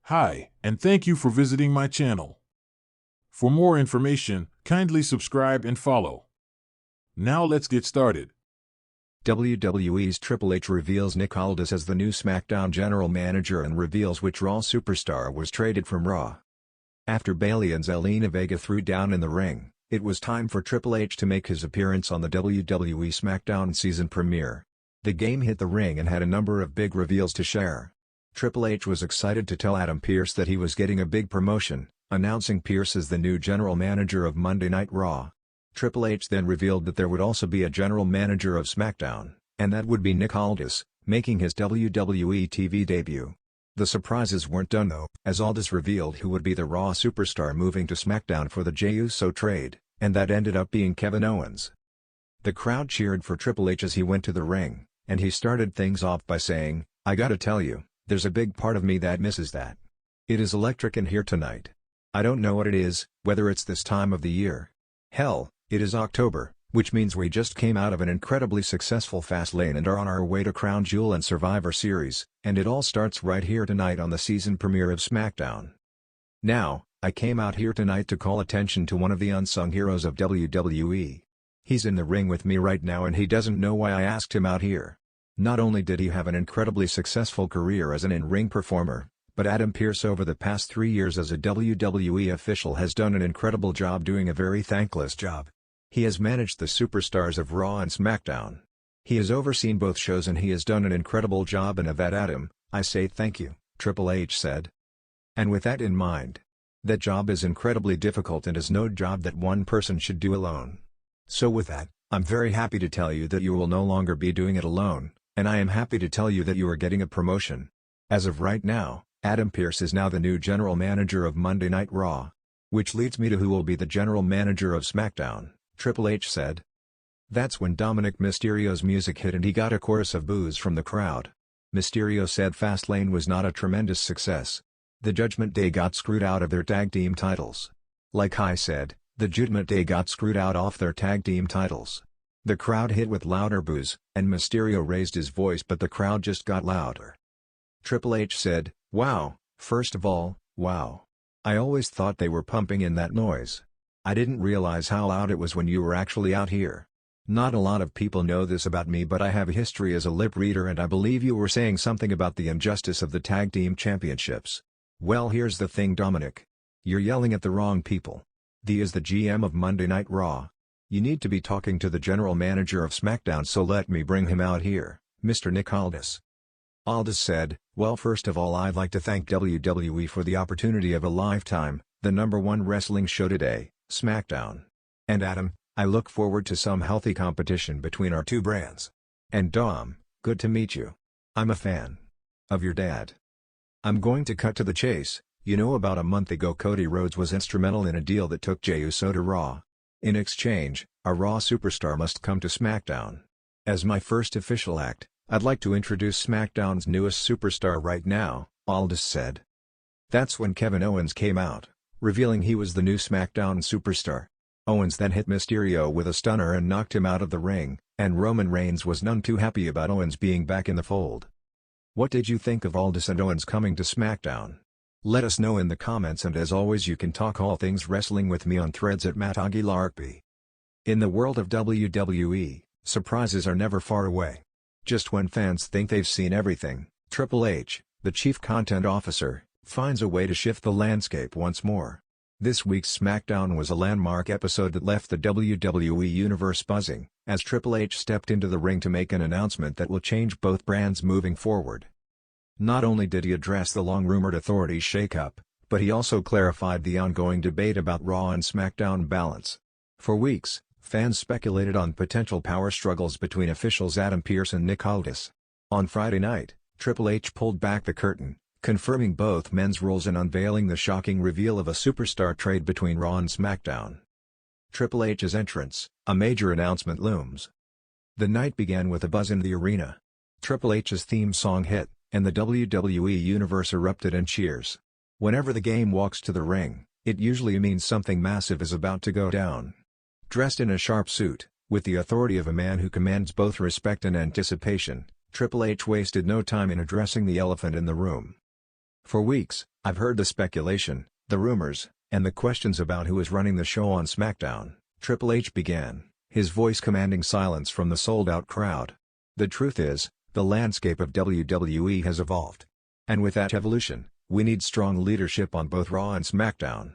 Hi, and thank you for visiting my channel. For more information, kindly subscribe and follow. Now let's get started. WWE's Triple H reveals Nick Aldis as the new SmackDown General Manager and reveals which Raw superstar was traded from Raw. After Bayley and Zelina Vega threw down in the ring, it was time for Triple H to make his appearance on the WWE SmackDown season premiere. The game hit the ring and had a number of big reveals to share. Triple H was excited to tell Adam Pearce that he was getting a big promotion, announcing Pearce as the new general manager of Monday Night Raw. Triple H then revealed that there would also be a general manager of SmackDown, and that would be Nick Aldis, making his WWE TV debut. The surprises weren't done though, as Aldis revealed who would be the Raw superstar moving to SmackDown for the Jey Uso trade, and that ended up being Kevin Owens. The crowd cheered for Triple H as he went to the ring, and he started things off by saying, "I gotta tell you, there's a big part of me that misses that. It is electric in here tonight. I don't know what it is, whether it's this time of the year. Hell, it is October, which means we just came out of an incredibly successful Fastlane and are on our way to Crown Jewel and Survivor Series, and it all starts right here tonight on the season premiere of SmackDown. Now, I came out here tonight to call attention to one of the unsung heroes of WWE. He's in the ring with me right now and he doesn't know why I asked him out here. Not only did he have an incredibly successful career as an in-ring performer, but Adam Pearce over the past 3 years as a WWE official has done an incredible job doing a very thankless job. He has managed the superstars of Raw and SmackDown. He has overseen both shows and he has done an incredible job, and of that, Adam, I say thank you," Triple H said. And with that in mind, that job is incredibly difficult and is no job that one person should do alone. So with that, I'm very happy to tell you that you will no longer be doing it alone. And I am happy to tell you that you are getting a promotion. As of right now, Adam Pearce is now the new general manager of Monday Night Raw. Which leads me to who will be the general manager of SmackDown, Triple H said. That's when Dominic Mysterio's music hit and he got a chorus of boos from the crowd. Mysterio said Fastlane was not a tremendous success. The Judgment Day got screwed out of their tag team titles. Like I said, the Judgment Day got screwed out off their tag team titles. The crowd hit with louder boos, and Mysterio raised his voice but the crowd just got louder. Triple H said, "Wow, first of all, wow. I always thought they were pumping in that noise. I didn't realize how loud it was when you were actually out here. Not a lot of people know this about me, but I have a history as a lip reader, and I believe you were saying something about the injustice of the tag team championships. Well, here's the thing, Dominic. You're yelling at the wrong people. He is the GM of Monday Night Raw. You need to be talking to the general manager of SmackDown, so let me bring him out here, Mr. Nick Aldis." Aldis said, "Well, first of all, I'd like to thank WWE for the opportunity of a lifetime, the #1 wrestling show today, SmackDown. And Adam, I look forward to some healthy competition between our two brands. And Dom, good to meet you. I'm a fan of your dad." I'm going to cut to the chase. About a month ago Cody Rhodes was instrumental in a deal that took Jey Uso to Raw. In exchange, a Raw superstar must come to SmackDown. As my first official act, I'd like to introduce SmackDown's newest superstar right now, Aldis said. That's when Kevin Owens came out, revealing he was the new SmackDown superstar. Owens then hit Mysterio with a stunner and knocked him out of the ring, and Roman Reigns was none too happy about Owens being back in the fold. What did you think of Aldis and Owens coming to SmackDown? Let us know in the comments, and as always you can talk all things wrestling with me on threads at @MattAguilarP. In the world of WWE, surprises are never far away. Just when fans think they've seen everything, Triple H, the chief content officer, finds a way to shift the landscape once more. This week's SmackDown was a landmark episode that left the WWE universe buzzing, as Triple H stepped into the ring to make an announcement that will change both brands moving forward. Not only did he address the long-rumored authorities shakeup, but he also clarified the ongoing debate about Raw and SmackDown balance. For weeks, fans speculated on potential power struggles between officials Adam Pearce and Nick Aldis. On Friday night, Triple H pulled back the curtain, confirming both men's roles and unveiling the shocking reveal of a superstar trade between Raw and SmackDown. Triple H's entrance, a major announcement looms. The night began with a buzz in the arena. Triple H's theme song hit, and the WWE universe erupted in cheers. Whenever the game walks to the ring, it usually means something massive is about to go down. Dressed in a sharp suit, with the authority of a man who commands both respect and anticipation, Triple H wasted no time in addressing the elephant in the room. For weeks, I've heard the speculation, the rumors, and the questions about who is running the show on SmackDown, Triple H began, his voice commanding silence from the sold-out crowd. The truth is, the landscape of WWE has evolved. And with that evolution, we need strong leadership on both Raw and SmackDown.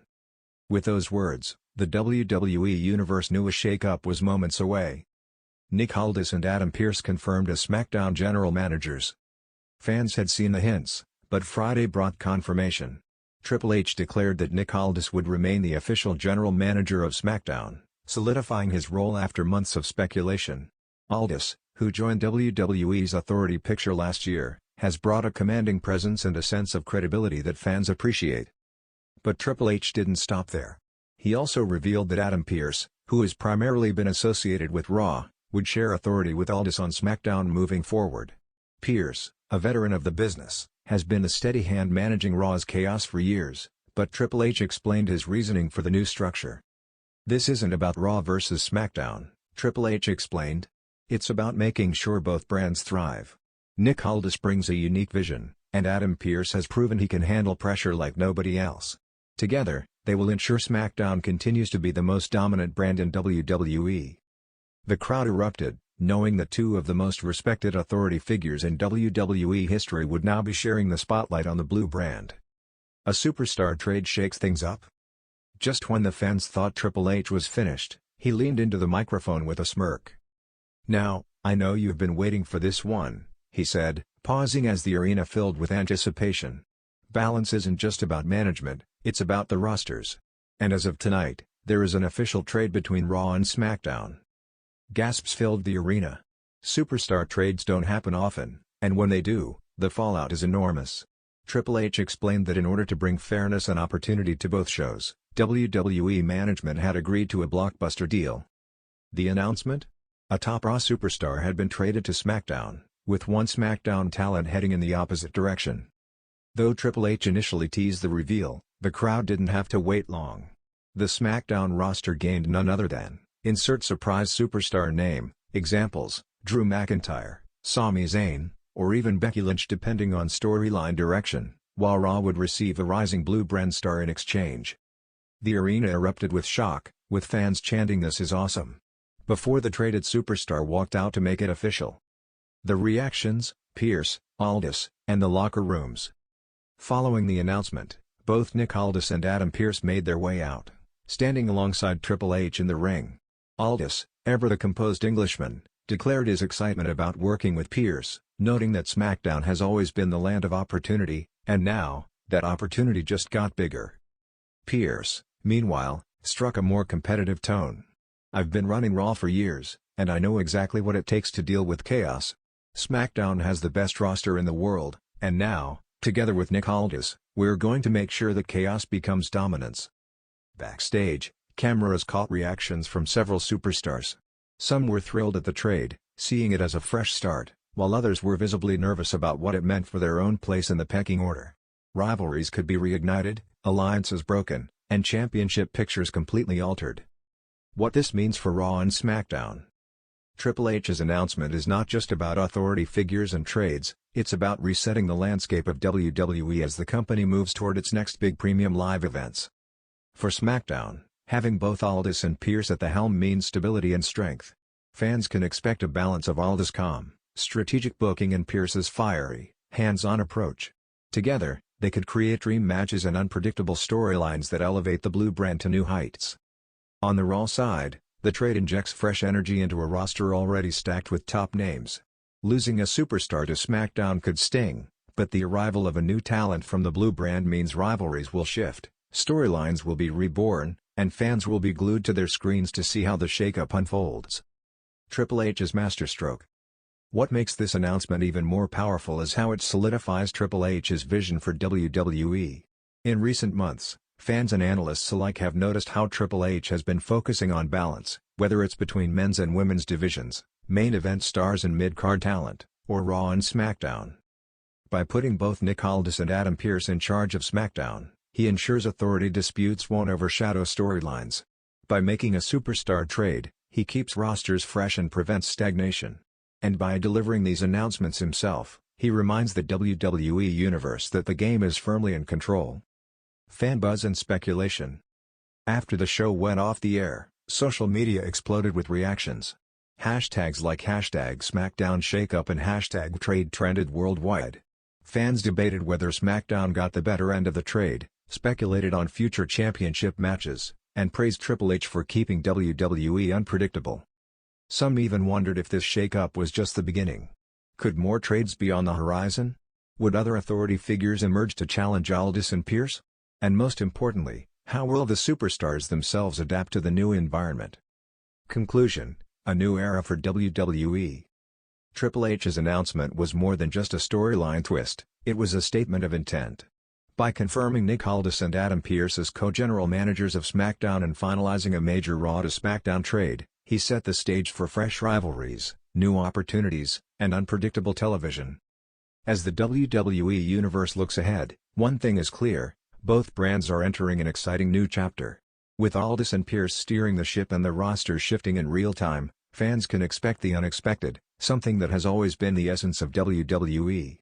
With those words, the WWE Universe knew a shake-up was moments away. Nick Aldis and Adam Pearce confirmed as SmackDown general managers. Fans had seen the hints, but Friday brought confirmation. Triple H declared that Nick Aldis would remain the official general manager of SmackDown, solidifying his role after months of speculation. Aldis, who joined WWE's Authority picture last year, has brought a commanding presence and a sense of credibility that fans appreciate. But Triple H didn't stop there. He also revealed that Adam Pearce, who has primarily been associated with Raw, would share authority with Aldis on SmackDown moving forward. Pearce, a veteran of the business, has been a steady hand managing Raw's chaos for years, but Triple H explained his reasoning for the new structure. "This isn't about Raw versus SmackDown," Triple H explained. "It's about making sure both brands thrive. Nick Aldis brings a unique vision, and Adam Pearce has proven he can handle pressure like nobody else. Together, they will ensure SmackDown continues to be the most dominant brand in WWE." The crowd erupted, knowing that two of the most respected authority figures in WWE history would now be sharing the spotlight on the blue brand. A superstar trade shakes things up? Just when the fans thought Triple H was finished, he leaned into the microphone with a smirk. "Now, I know you've been waiting for this one," he said, pausing as the arena filled with anticipation. "Balance isn't just about management, it's about the rosters. And as of tonight, there is an official trade between Raw and SmackDown." Gasps filled the arena. Superstar trades don't happen often, and when they do, the fallout is enormous. Triple H explained that in order to bring fairness and opportunity to both shows, WWE management had agreed to a blockbuster deal. The announcement? A top Raw superstar had been traded to SmackDown, with one SmackDown talent heading in the opposite direction. Though Triple H initially teased the reveal, the crowd didn't have to wait long. The SmackDown roster gained none other than, insert surprise superstar name, examples, Drew McIntyre, Sami Zayn, or even Becky Lynch depending on storyline direction, while Raw would receive a rising blue brand star in exchange. The arena erupted with shock, with fans chanting "This is awesome," before the traded superstar walked out to make it official. The reactions, Pearce, Aldis, and the locker rooms. Following the announcement, both Nick Aldis and Adam Pearce made their way out, standing alongside Triple H in the ring. Aldis, ever the composed Englishman, declared his excitement about working with Pearce, noting that SmackDown has always been the land of opportunity, and now, that opportunity just got bigger. Pearce, meanwhile, struck a more competitive tone. "I've been running Raw for years, and I know exactly what it takes to deal with chaos. SmackDown has the best roster in the world, and now, together with Nick Aldis, we're going to make sure that chaos becomes dominance." Backstage, cameras caught reactions from several superstars. Some were thrilled at the trade, seeing it as a fresh start, while others were visibly nervous about what it meant for their own place in the pecking order. Rivalries could be reignited, alliances broken, and championship pictures completely altered. What this means for Raw and SmackDown. Triple H's announcement is not just about authority figures and trades, it's about resetting the landscape of WWE as the company moves toward its next big premium live events. For SmackDown, having both Aldis and Pearce at the helm means stability and strength. Fans can expect a balance of Aldis' calm, strategic booking and Pearce's fiery, hands-on approach. Together, they could create dream matches and unpredictable storylines that elevate the blue brand to new heights. On the Raw side, the trade injects fresh energy into a roster already stacked with top names. Losing a superstar to SmackDown could sting, but the arrival of a new talent from the blue brand means rivalries will shift, storylines will be reborn, and fans will be glued to their screens to see how the shakeup unfolds. Triple H's masterstroke. What makes this announcement even more powerful is how it solidifies Triple H's vision for WWE. In recent months, fans and analysts alike have noticed how Triple H has been focusing on balance, whether it's between men's and women's divisions, main event stars and mid-card talent, or Raw and SmackDown. By putting both Nick Aldis and Adam Pearce in charge of SmackDown, he ensures authority disputes won't overshadow storylines. By making a superstar trade, he keeps rosters fresh and prevents stagnation. And by delivering these announcements himself, He reminds the WWE Universe that the game is firmly in control. Fan buzz and speculation. After the show went off the air, social media exploded with reactions. Hashtags like #SmackDown Shakeup and #Trade trended worldwide. Fans debated whether SmackDown got the better end of the trade, speculated on future championship matches, and praised Triple H for keeping WWE unpredictable. Some even wondered if this shakeup was just the beginning. Could more trades be on the horizon? Would other authority figures emerge to challenge Aldis and Pearce? And most importantly, how will the superstars themselves adapt to the new environment? Conclusion: a new era for WWE. Triple H's announcement was more than just a storyline twist, it was a statement of intent. By confirming Nick Aldis and Adam Pearce as co-general managers of SmackDown and finalizing a major Raw to SmackDown trade, he set the stage for fresh rivalries, new opportunities, and unpredictable television. As the WWE Universe looks ahead, one thing is clear: both brands are entering an exciting new chapter. With Aldis and Pearce steering the ship and the roster shifting in real time, fans can expect the unexpected, something that has always been the essence of WWE.